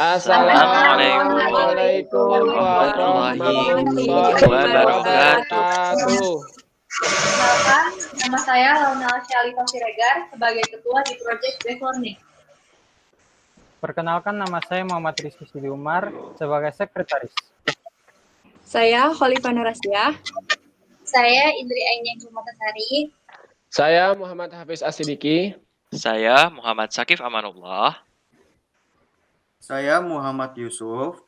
Assalamualaikum warahmatullahi warahmatullahi wabarakatuh. Perkenalkan, nama saya Launa Syalifah Siregar sebagai Ketua di Project Based Learning. Perkenalkan, nama saya Muhammad Rizky Sidi Umar sebagai Sekretaris. Saya Khalifah Nurasiah. Saya Indri Ainyan Jumatasari. Saya Muhammad Hafiz Asidiki. Saya Muhammad Sakif Amanullah. Saya Muhammad Yusuf.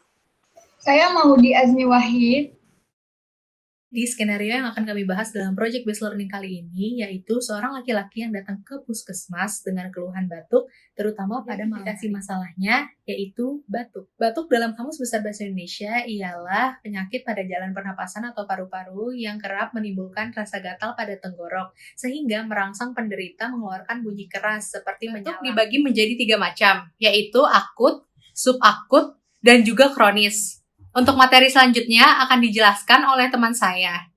Saya Maudi Azmi Wahid. Di skenario yang akan kami bahas dalam Project Based Learning kali ini, yaitu seorang laki-laki yang datang ke puskesmas dengan keluhan batuk, terutama pada indikasi masalahnya, yaitu batuk. Batuk dalam Kamus Besar Bahasa Indonesia ialah penyakit pada jalan pernapasan atau paru-paru yang kerap menimbulkan rasa gatal pada tenggorok, sehingga merangsang penderita mengeluarkan bunyi keras seperti menyala. Batuk dibagi menjadi 3 macam, yaitu akut, subakut, dan juga kronis. Untuk materi selanjutnya akan dijelaskan oleh teman saya.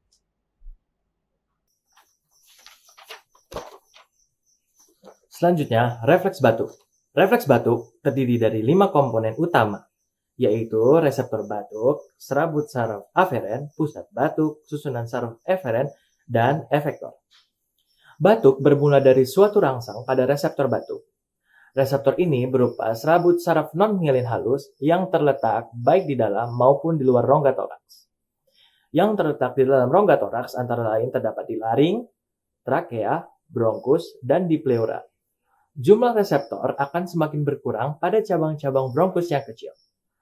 Selanjutnya, refleks batuk. Refleks batuk terdiri dari 5 komponen utama, yaitu reseptor batuk, serabut saraf aferen, pusat batuk, susunan saraf eferen, dan efektor. Batuk bermula dari suatu rangsang pada reseptor batuk. Reseptor ini berupa serabut saraf non-mielin halus yang terletak baik di dalam maupun di luar rongga toraks. Yang terletak di dalam rongga toraks antara lain terdapat di laring, trakea, bronkus, dan di pleura. Jumlah reseptor akan semakin berkurang pada cabang-cabang bronkus yang kecil.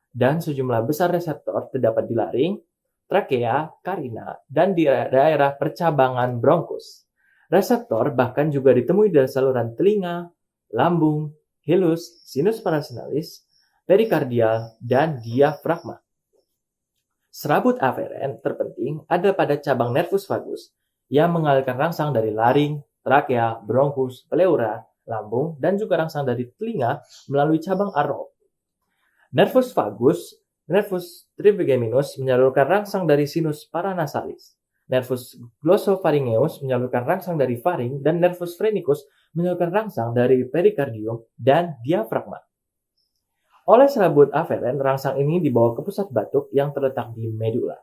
Dan sejumlah besar reseptor terdapat di laring, trakea, karina, dan di daerah percabangan bronkus. Reseptor bahkan juga ditemui dari saluran telinga, lambung, hilus, sinus parasinalis, perikardial, dan diafragma. Serabut aferen terpenting ada pada cabang nervus vagus yang mengalirkan rangsang dari laring, trakea, bronkus, pleura, lambung, dan juga rangsang dari telinga melalui cabang arnold. Nervus vagus, nervus trigeminus menyalurkan rangsang dari sinus paranasalis. Nervus glossopharyngeus menyalurkan rangsang dari faring, dan nervus phrenicus menyalurkan rangsang dari perikardium dan diafragma. Oleh serabut aferen, rangsang ini dibawa ke pusat batuk yang terletak di medula,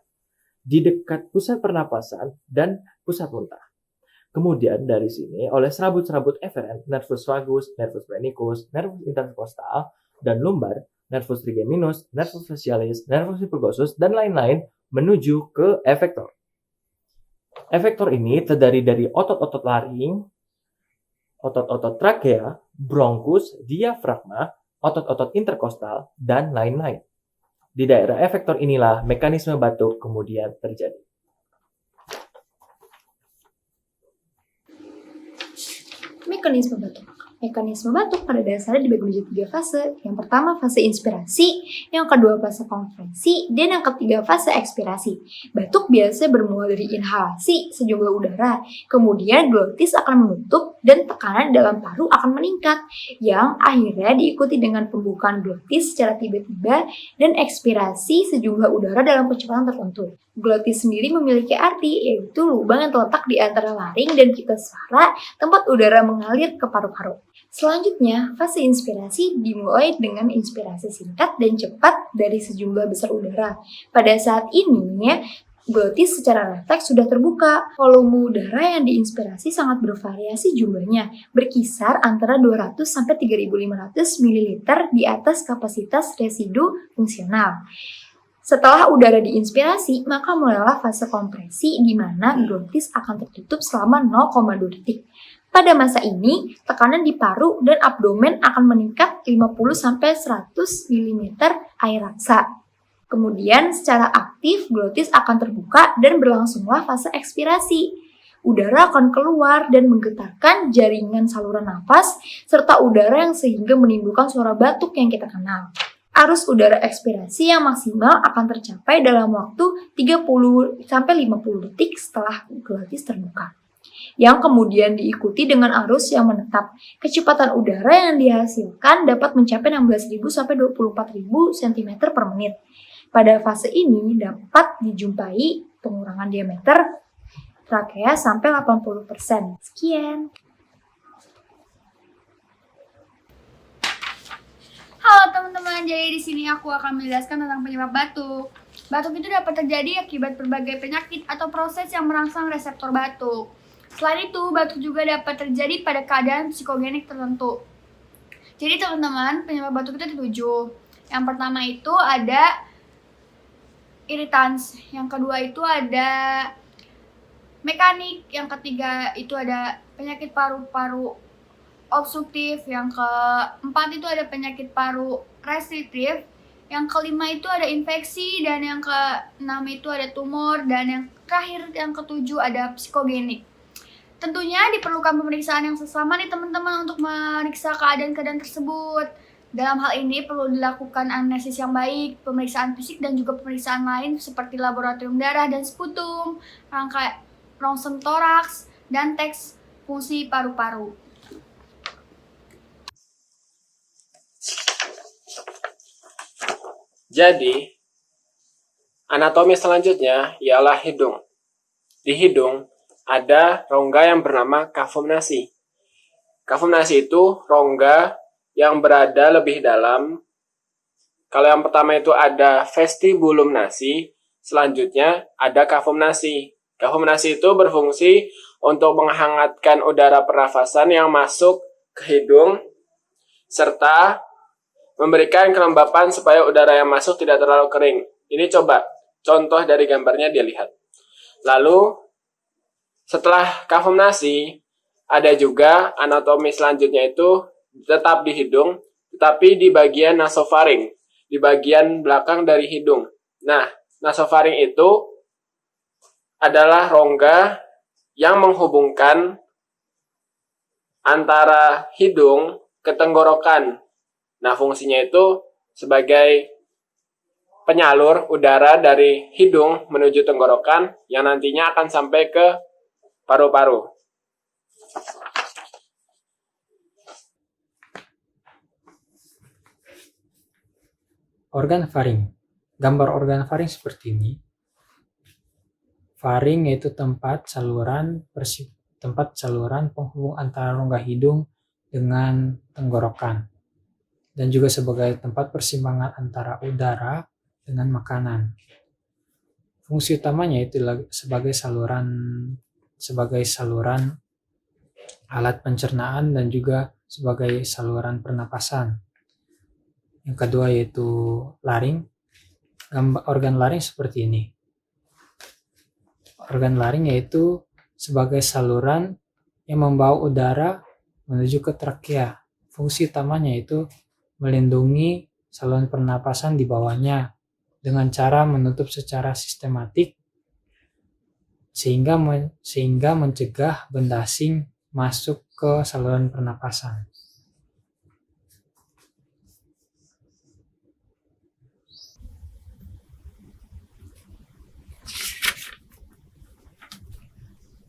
di dekat pusat pernapasan dan pusat muntah. Kemudian dari sini, oleh serabut-serabut eferen, nervus vagus, nervus phrenicus, nervus intercostal, dan lumbar, nervus trigeminus, nervus facialis, nervus hypoglossum, dan lain-lain menuju ke efektor. Efektor ini terdiri dari otot-otot laring, otot-otot trakea, bronkus, diafragma, otot-otot interkostal, dan lain-lain. Di daerah efektor inilah mekanisme batuk kemudian terjadi. Mekanisme batuk. Mekanisme batuk pada dasarnya dibagi menjadi 3 fase. Yang pertama fase inspirasi, yang kedua fase kontraksi, dan yang ketiga fase ekspirasi. Batuk biasanya bermula dari inhalasi sejumlah udara, kemudian glotis akan menutup dan tekanan dalam paru akan meningkat, yang akhirnya diikuti dengan pembukaan glotis secara tiba-tiba dan ekspirasi sejumlah udara dalam kecepatan tertentu. Glotis sendiri memiliki arti, yaitu lubang yang terletak di antara laring dan pita suara, tempat udara mengalir ke paru-paru. Selanjutnya, fase inspirasi dimulai dengan inspirasi singkat dan cepat dari sejumlah besar udara. Pada saat ini, glotis secara refleks sudah terbuka. Volume udara yang diinspirasi sangat bervariasi jumlahnya, berkisar antara 200 sampai 3.500 ml di atas kapasitas residu fungsional. Setelah udara diinspirasi, maka mulailah fase kompresi di mana glotis akan tertutup selama 0,2 detik. Pada masa ini, tekanan di paru dan abdomen akan meningkat 50-100 mm air raksa. Kemudian, secara aktif, glotis akan terbuka dan berlangsunglah fase ekspirasi. Udara akan keluar dan menggetarkan jaringan saluran napas, serta udara yang sehingga menimbulkan suara batuk yang kita kenal. Arus udara ekspirasi yang maksimal akan tercapai dalam waktu 30-50 detik setelah glotis terbuka, yang kemudian diikuti dengan arus yang menetap. Kecepatan udara yang dihasilkan dapat mencapai 16.000 sampai 24.000 cm per menit. Pada fase ini dapat dijumpai pengurangan diameter trakea sampai 80%. Sekian. Halo teman-teman, jadi di sini aku akan menjelaskan tentang penyebab batuk. Batuk itu dapat terjadi akibat berbagai penyakit atau proses yang merangsang reseptor batuk. Selain itu, batuk juga dapat terjadi pada keadaan psikogenik tertentu. Jadi teman-teman, penyebab batuk itu ada 7. Yang pertama itu ada irritans, yang kedua itu ada mekanik, yang ketiga itu ada penyakit paru-paru obstruktif, yang keempat itu ada penyakit paru restriktif, yang kelima itu ada infeksi, dan yang keenam itu ada tumor, dan yang terakhir yang ketujuh ada psikogenik. Tentunya diperlukan pemeriksaan yang seksama nih teman-teman untuk memeriksa keadaan-keadaan tersebut. Dalam hal ini perlu dilakukan anamnesis yang baik, pemeriksaan fisik dan juga pemeriksaan lain seperti laboratorium darah dan sputum, rangka ronsen toraks, dan tes fungsi paru-paru. Jadi, anatomi selanjutnya ialah hidung. Di hidung ada rongga yang bernama kavum-nasi. Kavum-nasi itu rongga yang berada lebih dalam. Kalau yang pertama itu ada vestibulum nasi, selanjutnya ada kavum-nasi. Kavum-nasi itu berfungsi untuk menghangatkan udara pernafasan yang masuk ke hidung, serta memberikan kelembapan supaya udara yang masuk tidak terlalu kering. Ini coba contoh dari gambarnya dia lihat. Lalu setelah kavum-nasi ada juga anatomi selanjutnya itu tetap di hidung, tetapi di bagian nasofaring, di bagian belakang dari hidung. Nah, nasofaring itu adalah rongga yang menghubungkan antara hidung ke tenggorokan. Nah, fungsinya itu sebagai penyalur udara dari hidung menuju tenggorokan yang nantinya akan sampai ke paru-paru. Organ faring. Gambar organ faring seperti ini. Faring yaitu tempat saluran penghubung antara rongga hidung dengan tenggorokan, dan juga sebagai tempat persimpangan antara udara dengan makanan. Fungsi utamanya itu sebagai saluran alat pencernaan dan juga sebagai saluran pernapasan. Yang kedua yaitu laring. Organ laring seperti ini. Organ laring yaitu sebagai saluran yang membawa udara menuju ke trakea. Fungsi utamanya itu melindungi saluran pernapasan di bawahnya dengan cara menutup secara sistematik sehingga mencegah benda asing masuk ke saluran pernapasan.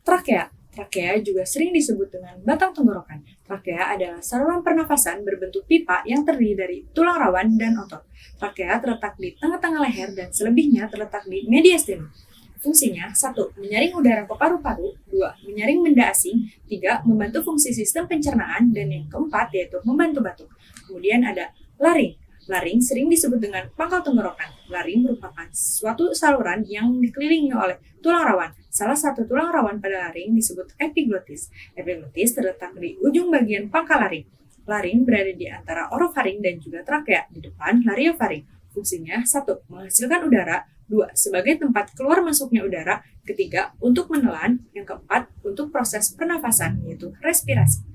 Trakea. Trakea juga sering disebut dengan batang tenggorokan. Trakea adalah saluran pernafasan berbentuk pipa yang terdiri dari tulang rawan dan otot. Trakea terletak di tengah-tengah leher dan selebihnya terletak di mediastinum. Fungsinya 1. Menyaring udara ke paru-paru, 2. Menyaring benda asing, 3. Membantu fungsi sistem pencernaan, dan yang keempat yaitu membantu batuk. Kemudian ada laring. Laring sering disebut dengan pangkal tenggorokan. Laring merupakan suatu saluran yang dikelilingi oleh tulang rawan. Salah satu tulang rawan pada laring disebut epiglotis. Epiglotis terletak di ujung bagian pangkal laring. Laring berada di antara orofaring dan juga trakea, di depan lariofaring. Fungsinya 1. Menghasilkan udara, 2. Sebagai tempat keluar masuknya udara, ketiga untuk menelan, yang keempat untuk proses pernafasan yaitu respirasi.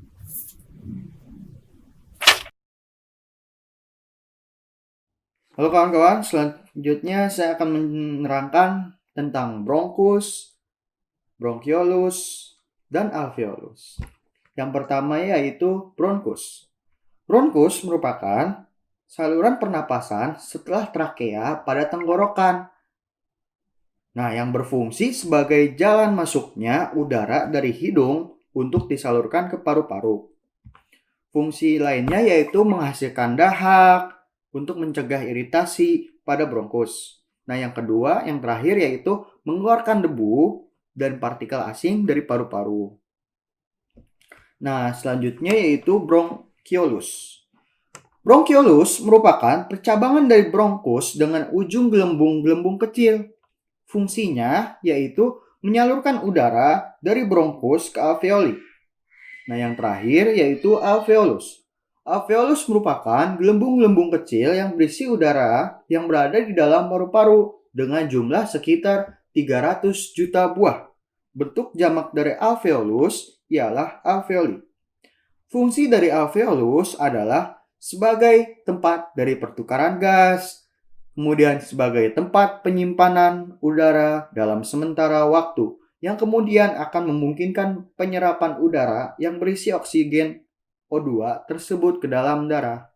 Halo kawan-kawan, selanjutnya saya akan menerangkan tentang bronkus, bronkiolus, dan alveolus. Yang pertama yaitu bronkus. Bronkus merupakan saluran pernapasan setelah trakea pada tenggorokan. Nah, yang berfungsi sebagai jalan masuknya udara dari hidung untuk disalurkan ke paru-paru. Fungsi lainnya yaitu menghasilkan dahak, untuk mencegah iritasi pada bronkus. Nah, yang kedua, yang terakhir yaitu mengeluarkan debu dan partikel asing dari paru-paru. Nah, selanjutnya yaitu bronkiolus. Bronkiolus merupakan percabangan dari bronkus dengan ujung gelembung-gelembung kecil. Fungsinya yaitu menyalurkan udara dari bronkus ke alveoli. Nah, yang terakhir yaitu alveolus. Alveolus merupakan gelembung-gelembung kecil yang berisi udara yang berada di dalam paru-paru dengan jumlah sekitar 300 juta buah. Bentuk jamak dari alveolus ialah alveoli. Fungsi dari alveolus adalah sebagai tempat dari pertukaran gas, kemudian sebagai tempat penyimpanan udara dalam sementara waktu, yang kemudian akan memungkinkan penyerapan udara yang berisi oksigen O2 tersebut ke dalam darah.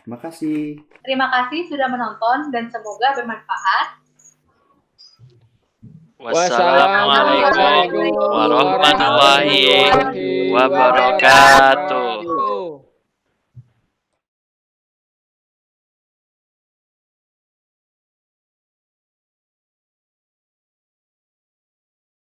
Terima kasih. Terima kasih sudah menonton dan semoga bermanfaat. Wassalamualaikum warahmatullahi wabarakatuh.